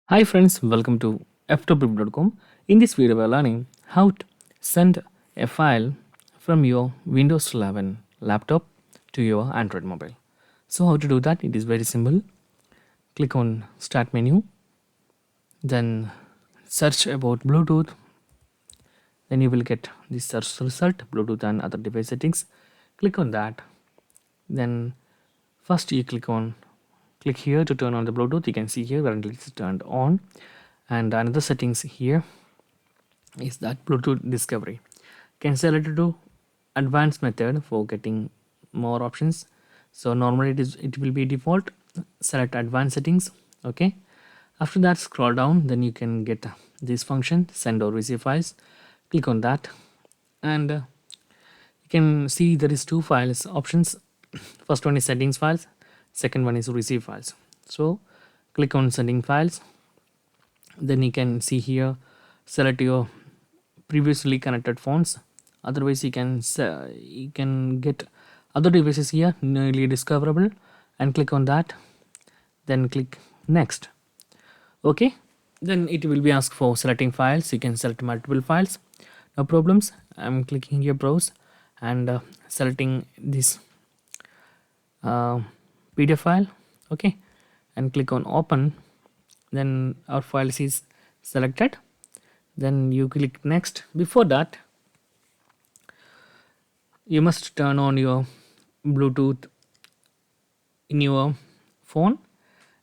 Hi friends, welcome to Ftopreview.com. In this video, we are learning how to send a file from your Windows 11 laptop to your Android mobile. So how to do that? It is very simple. Click on Start menu, then search about Bluetooth. Then you will get the search result, Bluetooth and other device settings. Click on that. Then first you click here to turn on the Bluetooth. You can see here currently it's turned on. And another settings here is that Bluetooth discovery. Can select it to advanced method for getting more options. So normally it will be default. Select advanced settings. Okay. After that, scroll down. Then you can get this function, send or receive files. Click on that, and you can see there is two files options. First one is settings files. Second one is receive files. So click on sending files. Then you can see here, select your previously connected phones. Otherwise you can get other devices here newly discoverable, and click on that. Then click next. Okay, then it will be asked for selecting files. You can select multiple files, no problems. I'm clicking here browse, and selecting this uh, PDF file. Okay, and click on open. Then our files is selected. Then you click next. Before that, you must turn on your Bluetooth in your phone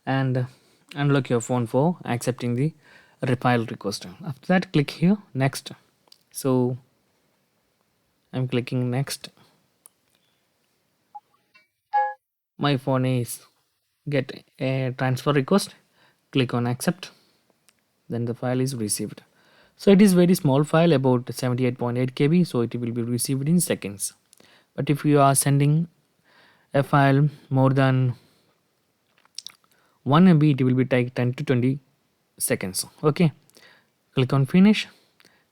and unlock your phone for accepting the file request. After that, click here next. So I'm clicking next. My phone is get a transfer request. Click on accept. Then the file is received. So it is very small file, about 78.8 KB, so it will be received in seconds. But if you are sending a file more than 1 MB, it will be take 10 to 20 seconds. Okay, click on finish.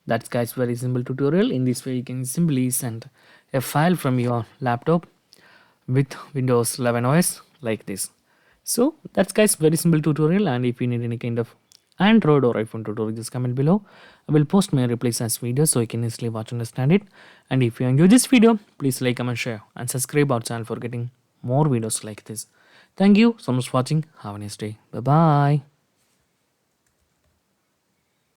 That's guys very simple tutorial. In this way you can simply send a file from your laptop with Windows 11 OS like this. So that's guys very simple tutorial, and if you need any kind of Android or iPhone tutorial, just comment below. I will post my replies as videos so you can easily watch and understand it. And if you enjoy this video, please like, comment, share and subscribe our channel for getting more videos like this. Thank you so much for watching. Have a nice day. Bye bye.